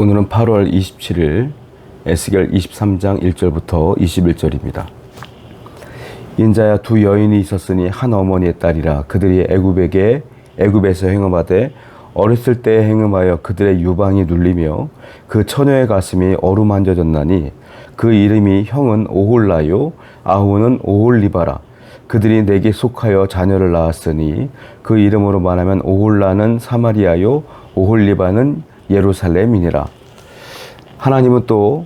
오늘은 8월 27일 에스겔 23장 1절부터 21절입니다. 인자야 두 여인이 있었으니 한 어머니의 딸이라. 그들이 애굽에서 행음하되 어렸을 때에 행음하여 그들의 유방이 눌리며 그 처녀의 가슴이 어루만져졌나니 그 이름이 형은 오홀라요 아후는 오홀리바라. 그들이 내게 속하여 자녀를 낳았으니 그 이름으로 말하면 오홀라는 사마리아요 오홀리바는 예루살렘이니라. 하나님은 또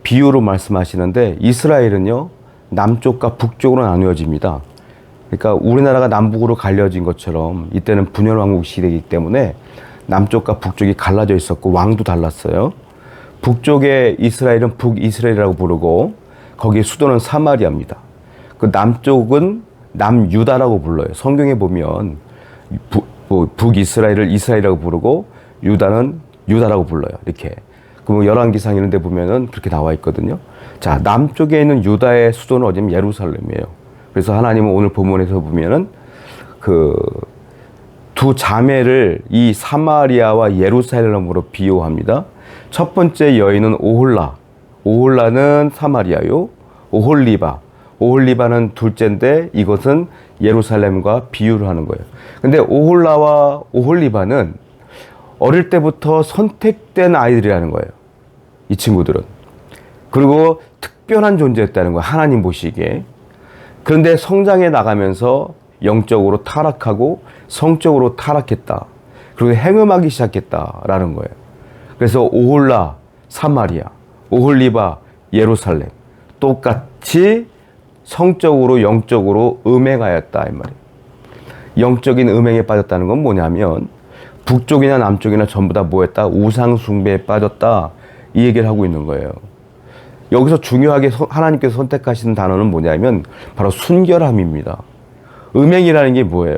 비유로 말씀하시는데 이스라엘은요 남쪽과 북쪽으로 나누어집니다. 그러니까 우리나라가 남북으로 갈려진 것처럼 이때는 분열왕국 시대이기 때문에 남쪽과 북쪽이 갈라져 있었고 왕도 달랐어요. 북쪽의 이스라엘은 북이스라엘이라고 부르고 거기에 수도는 사마리아입니다. 그 남쪽은 남유다라고 불러요. 성경에 보면 북이스라엘을 이스라엘이라고 부르고 유다는 유다라고 불러요. 이렇게. 그럼 열왕기상 이런 데 보면은 그렇게 나와 있거든요. 자, 남쪽에 있는 유다의 수도는 어디냐면 예루살렘이에요. 그래서 하나님은 오늘 본문에서 보면은 그 두 자매를 이 사마리아와 예루살렘으로 비유합니다. 첫 번째 여인은 오홀라. 오홀라는 사마리아요. 오홀리바는 둘째인데 이것은 예루살렘과 비유를 하는 거예요. 근데 오홀라와 오홀리바는 어릴 때부터 선택된 아이들이라는 거예요. 이 친구들은. 그리고 특별한 존재였다는 거예요. 하나님 보시기에. 그런데 성장해 나가면서 영적으로 타락하고 성적으로 타락했다. 그리고 행음하기 시작했다라는 거예요. 그래서 오홀라, 사마리아, 오홀리바, 예루살렘. 똑같이 성적으로 영적으로 음행하였다. 이 말이에요. 영적인 음행에 빠졌다는 건 뭐냐면 북쪽이나 남쪽이나 전부 다 뭐했다? 우상 숭배에 빠졌다. 이 얘기를 하고 있는 거예요. 여기서 중요하게 하나님께서 선택하시는 단어는 뭐냐면 바로 순결함입니다. 음행이라는 게 뭐예요?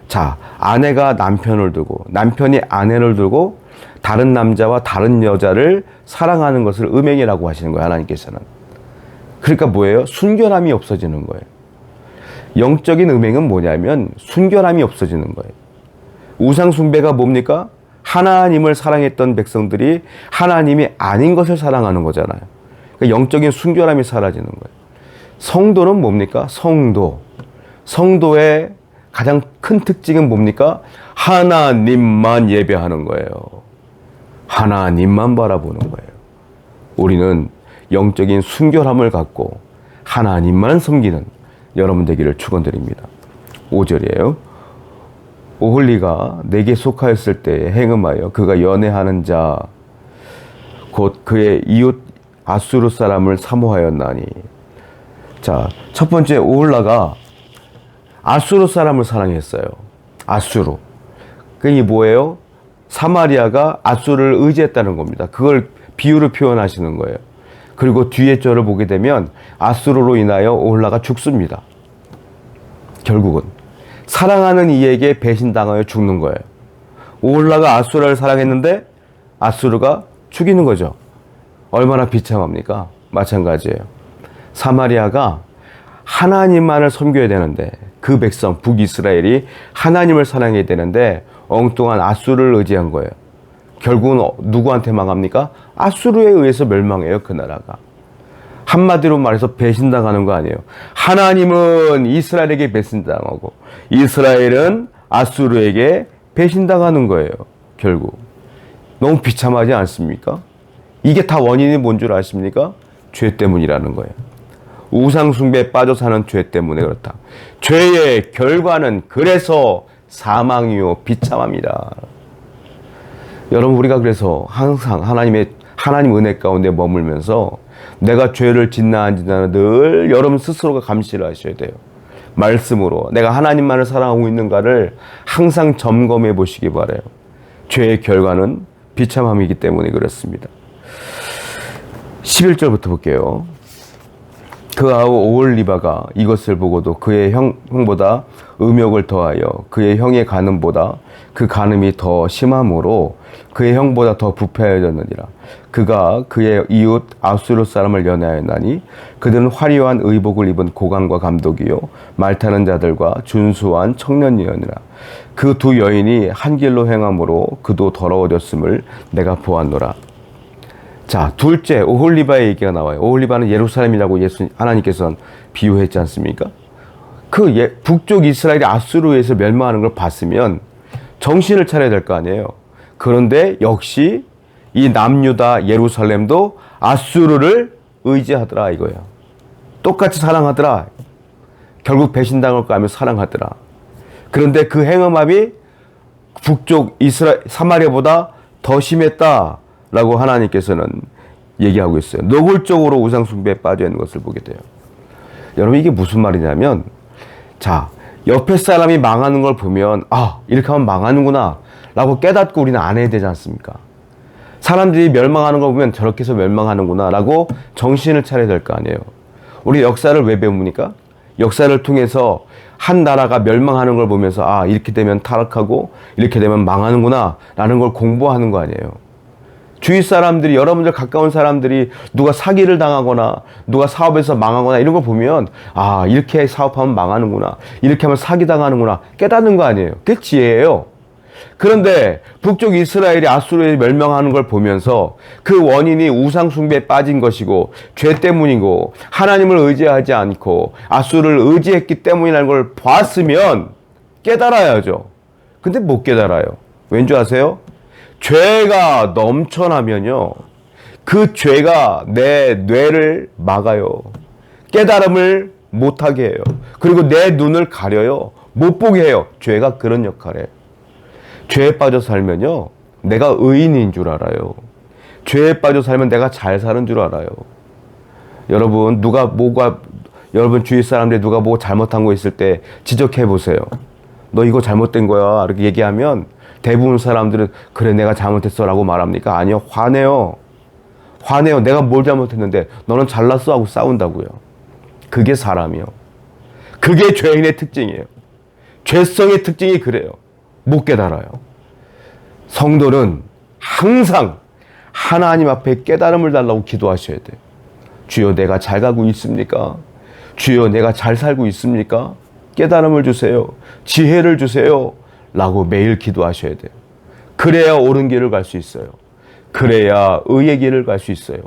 자, 아내가 남편을 두고 남편이 아내를 두고 다른 남자와 다른 여자를 사랑하는 것을 음행이라고 하시는 거예요. 하나님께서는. 그러니까 뭐예요? 순결함이 없어지는 거예요. 영적인 음행은 뭐냐면 순결함이 없어지는 거예요. 우상 숭배가 뭡니까? 하나님을 사랑했던 백성들이 하나님이 아닌 것을 사랑하는 거잖아요. 그러니까 영적인 순결함이 사라지는 거예요. 성도는 뭡니까? 성도의 가장 큰 특징은 뭡니까? 하나님만 예배하는 거예요. 하나님만 바라보는 거예요. 우리는 영적인 순결함을 갖고 하나님만 섬기는 여러분 되기를 축원드립니다. 5절이에요. 오홀리가 내게 속하였을 때 행음하여 그가 연애하는 자 곧 그의 이웃 아수르 사람을 사모하였나니. 자, 첫 번째 오홀라가 아수르 사람을 사랑했어요. 아수르. 그게 뭐예요? 사마리아가 아수르를 의지했다는 겁니다. 그걸 비유로 표현하시는 거예요. 그리고 뒤에 절을 보게 되면 아수르로 인하여 오홀라가 죽습니다. 결국은 사랑하는 이에게 배신당하여 죽는 거예요. 오홀라가 아수르를 사랑했는데 아수르가 죽이는 거죠. 얼마나 비참합니까? 마찬가지예요. 사마리아가 하나님만을 섬겨야 되는데 그 백성 북이스라엘이 하나님을 사랑해야 되는데 엉뚱한 아수르를 의지한 거예요. 결국은 누구한테 망합니까? 아수르에 의해서 멸망해요. 그 나라가. 한마디로 말해서 배신당하는 거 아니에요. 하나님은 이스라엘에게 배신당하고 이스라엘은 아수르에게 배신당하는 거예요. 결국. 너무 비참하지 않습니까? 이게 다 원인이 뭔 줄 아십니까? 죄 때문이라는 거예요. 우상 숭배에 빠져 사는 죄 때문에 그렇다. 죄의 결과는 그래서 사망이요 비참합니다. 여러분, 우리가 그래서 항상 하나님 은혜 가운데 머물면서 내가 죄를 짓나 안 짓나 늘 여러분 스스로가 감시를 하셔야 돼요. 말씀으로 내가 하나님만을 사랑하고 있는가를 항상 점검해 보시기 바라요. 죄의 결과는 비참함이기 때문에 그렇습니다. 11절부터 볼게요. 그 아우 오홀리바가 이것을 보고도 그의 형보다 음욕을 더하여 그의 형의 간음보다 그 간음이 더 심함으로 그의 형보다 더 부패하였느니라. 그가 그의 이웃 아수르 사람을 연애하였나니 그들은 화려한 의복을 입은 고관과 감독이요 말 타는 자들과 준수한 청년이었느라. 그 두 여인이 한 길로 행함으로 그도 더러워졌음을 내가 보았노라. 자, 둘째 오홀리바의 얘기가 나와요. 오홀리바는 예루살렘이라고 하나님께서는 비유했지 않습니까? 그 북쪽 이스라엘이 아수르에서 멸망하는 걸 봤으면 정신을 차려야 될 거 아니에요. 그런데 역시 이 남유다 예루살렘도 아수르를 의지하더라 이거예요. 똑같이 사랑하더라. 결국 배신당할 거 하며 사랑하더라. 그런데 그 행음함이 북쪽 이스라엘 사마리아보다 더 심했다라고 하나님께서는 얘기하고 있어요. 노골적으로 우상 숭배에 빠져 있는 것을 보게 돼요. 여러분 이게 무슨 말이냐면, 자, 옆에 사람이 망하는 걸 보면 이렇게 하면 망하는구나 라고 깨닫고 우리는 안 해야 되지 않습니까? 사람들이 멸망하는 걸 보면 저렇게 해서 멸망하는구나 라고 정신을 차려야 될 거 아니에요. 우리 역사를 왜 배웁니까? 역사를 통해서 한 나라가 멸망하는 걸 보면서 이렇게 되면 타락하고 이렇게 되면 망하는구나 라는 걸 공부하는 거 아니에요. 주위 사람들이, 여러분들 가까운 사람들이 누가 사기를 당하거나 누가 사업에서 망하거나 이런 거 보면 이렇게 사업하면 망하는구나, 이렇게 하면 사기당하는구나 깨닫는 거 아니에요. 그게 지혜예요. 그런데 북쪽 이스라엘이 아수르에 멸망하는 걸 보면서 그 원인이 우상 숭배에 빠진 것이고 죄 때문이고 하나님을 의지하지 않고 아수르를 의지했기 때문이라는 걸 봤으면 깨달아야죠. 근데 못 깨달아요. 왠지 아세요? 죄가 넘쳐나면요, 그 죄가 내 뇌를 막아요. 깨달음을 못하게 해요. 그리고 내 눈을 가려요. 못 보게 해요. 죄가 그런 역할을 해요. 죄에 빠져 살면요, 내가 의인인 줄 알아요. 죄에 빠져 살면 내가 잘 사는 줄 알아요. 여러분, 여러분 주위 사람들이 누가 뭐 잘못한 거 있을 때 지적해 보세요. 너 이거 잘못된 거야 이렇게 얘기하면 대부분 사람들은 그래 내가 잘못했어 라고 말합니까? 아니요. 화내요. 내가 뭘 잘못했는데 너는 잘났어 하고 싸운다고요. 그게 사람이요. 그게 죄인의 특징이에요. 죄성의 특징이 그래요. 못 깨달아요. 성도는 항상 하나님 앞에 깨달음을 달라고 기도하셔야 돼요. 주여 내가 잘 가고 있습니까? 주여 내가 잘 살고 있습니까? 깨달음을 주세요. 지혜를 주세요. 라고 매일 기도하셔야 돼요. 그래야 옳은 길을 갈 수 있어요. 그래야 의의 길을 갈 수 있어요.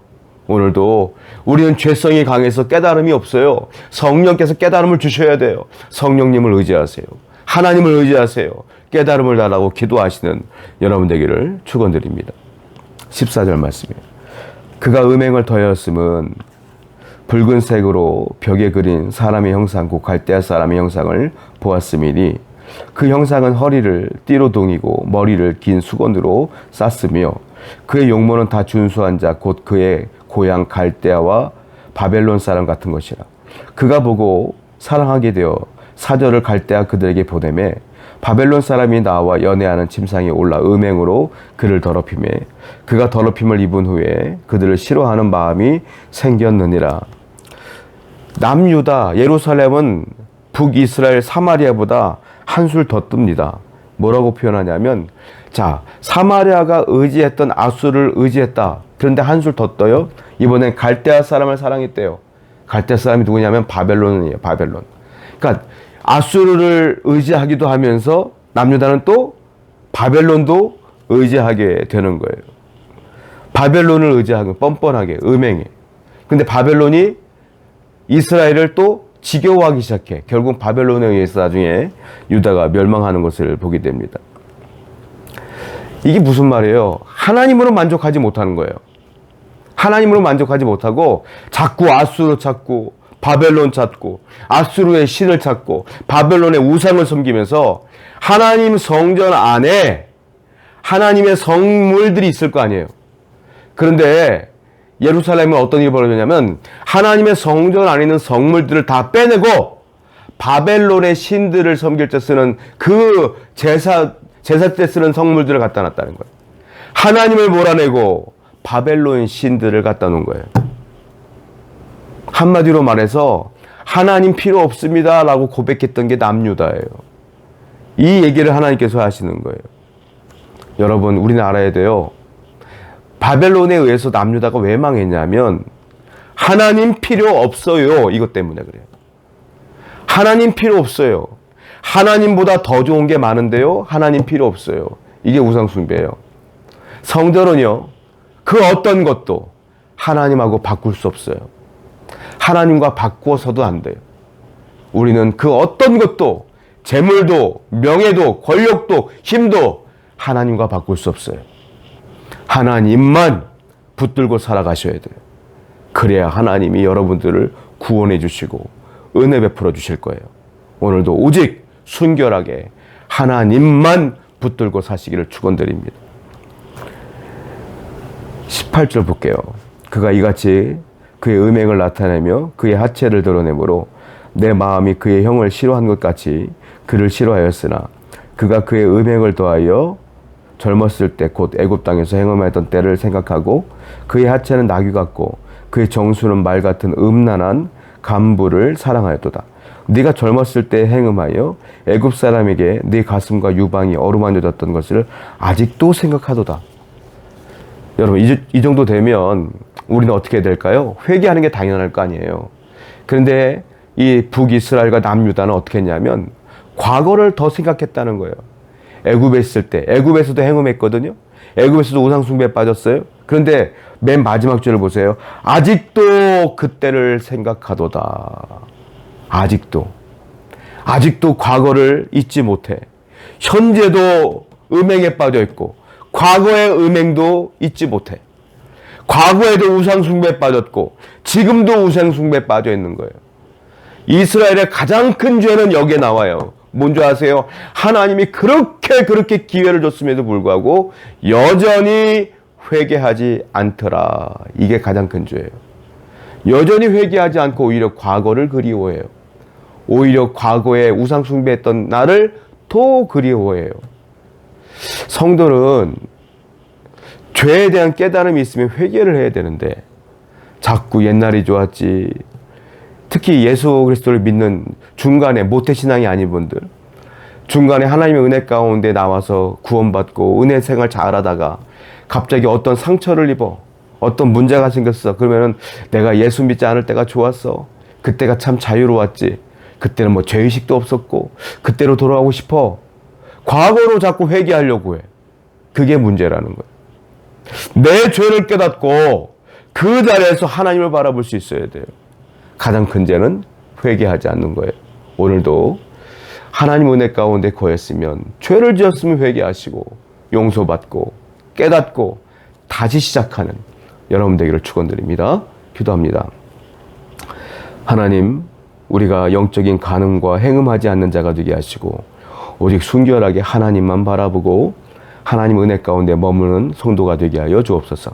오늘도 우리는 죄성이 강해서 깨달음이 없어요. 성령께서 깨달음을 주셔야 돼요. 성령님을 의지하세요. 하나님을 의지하세요. 깨달음을 달라고 기도하시는 여러분 되기를 축원드립니다. 14절 말씀이에요. 그가 음행을 더하였음은 붉은색으로 벽에 그린 사람의 형상 곧 갈대아 사람의 형상을 보았음이니 그 형상은 허리를 띠로 동이고 머리를 긴 수건으로 쌌으며 그의 용모는 다 준수한 자 곧 그의 고향 갈대아와 바벨론 사람 같은 것이라. 그가 보고 사랑하게 되어 사절을 갈대아 그들에게 보내매 바벨론 사람이 나와 연애하는 침상에 올라 음행으로 그를 더럽히매 그가 더럽힘을 입은 후에 그들을 싫어하는 마음이 생겼느니라. 남유다 예루살렘은 북이스라엘 사마리아보다 한술 더 뜹니다. 뭐라고 표현하냐면, 자, 사마리아가 의지했던 아수르를 의지했다. 그런데 한술 더 떠요. 이번엔 갈대아 사람을 사랑했대요. 갈대아 사람이 누구냐면 바벨론이에요. 바벨론. 그러니까 아수르를 의지하기도 하면서 남유다는 또 바벨론도 의지하게 되는 거예요. 바벨론을 의지하고 뻔뻔하게 음행해. 근데 바벨론이 이스라엘을 또 지겨워하기 시작해. 결국 바벨론에 의해서 나중에 유다가 멸망하는 것을 보게 됩니다. 이게 무슨 말이에요? 하나님으로 만족하지 못하는 거예요. 하나님으로 만족하지 못하고 자꾸 아수르 찾고 바벨론 찾고 아수르의 신을 찾고 바벨론의 우상을 섬기면서 하나님 성전 안에 하나님의 성물들이 있을 거 아니에요. 그런데 예루살렘은 어떤 일이 벌어졌냐면 하나님의 성전 안에 있는 성물들을 다 빼내고 바벨론의 신들을 섬길 때 쓰는 그 제사 때 쓰는 성물들을 갖다 놨다는 거예요. 하나님을 몰아내고 바벨론 신들을 갖다 놓은 거예요. 한마디로 말해서 하나님 필요 없습니다 라고 고백했던 게 남유다예요. 이 얘기를 하나님께서 하시는 거예요. 여러분, 우리나라에도요, 바벨론에 의해서 남유다가 왜 망했냐면 하나님 필요 없어요, 이것 때문에 그래요. 하나님 필요 없어요. 하나님보다 더 좋은 게 많은데요, 하나님 필요 없어요. 이게 우상숭배예요. 성도는요, 그 어떤 것도 하나님하고 바꿀 수 없어요. 하나님과 바꾸어서도 안 돼요. 우리는 그 어떤 것도, 재물도, 명예도, 권력도, 힘도 하나님과 바꿀 수 없어요. 하나님만 붙들고 살아가셔야 돼요. 그래야 하나님이 여러분들을 구원해 주시고 은혜 베풀어 주실 거예요. 오늘도 오직 순결하게 하나님만 붙들고 사시기를 축원드립니다. 18절 볼게요. 그가 이같이 그의 음행을 나타내며 그의 하체를 드러내므로 내 마음이 그의 형을 싫어한 것 같이 그를 싫어하였으나 그가 그의 음행을 더하여 젊었을 때 곧 애굽 땅에서 행음하였던 때를 생각하고 그의 하체는 나귀 같고 그의 정수는 말 같은 음란한 간부를 사랑하였도다. 네가 젊었을 때 행음하여 애굽 사람에게 네 가슴과 유방이 어루만져졌던 것을 아직도 생각하도다. 여러분, 이 정도 되면 우리는 어떻게 될까요? 회개하는 게 당연할 거 아니에요. 그런데 이 북이스라엘과 남유다는 어떻게 했냐면 과거를 더 생각했다는 거예요. 애굽에 있을 때, 애굽에서도 행음했거든요. 애굽에서도 우상숭배에 빠졌어요. 그런데 맨 마지막 줄을 보세요. 아직도 그때를 생각하도다. 아직도 과거를 잊지 못해. 현재도 음행에 빠져 있고 과거의 음행도 잊지 못해. 과거에도 우상숭배에 빠졌고 지금도 우상숭배에 빠져 있는 거예요. 이스라엘의 가장 큰 죄는 여기에 나와요. 뭔지 아세요? 하나님이 그렇게 기회를 줬음에도 불구하고 여전히 회개하지 않더라. 이게 가장 큰 죄예요. 여전히 회개하지 않고 오히려 과거를 그리워해요. 오히려 과거에 우상숭배했던 나를 더 그리워해요. 성도는 죄에 대한 깨달음이 있으면 회개를 해야 되는데 자꾸 옛날이 좋았지, 특히 예수 그리스도를 믿는 중간에 모태신앙이 아닌 분들, 중간에 하나님의 은혜 가운데 나와서 구원받고 은혜 생활 잘하다가 갑자기 어떤 상처를 입어, 어떤 문제가 생겼어. 그러면은 내가 예수 믿지 않을 때가 좋았어. 그때가 참 자유로웠지. 그때는 뭐 죄의식도 없었고 그때로 돌아가고 싶어. 과거로 자꾸 회개하려고 해. 그게 문제라는 거예요. 내 죄를 깨닫고 그 자리에서 하나님을 바라볼 수 있어야 돼요. 가장 큰 죄는 회개하지 않는 거예요. 오늘도 하나님 은혜 가운데 거했으면, 죄를 지었으면 회개하시고 용서받고 깨닫고 다시 시작하는 여러분 되기를 축원드립니다. 기도합니다. 하나님, 우리가 영적인 간음과 행음하지 않는 자가 되게 하시고 오직 순결하게 하나님만 바라보고 하나님 은혜 가운데 머무는 성도가 되게 하여 주옵소서.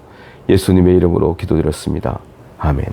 예수님의 이름으로 기도드렸습니다. 아멘.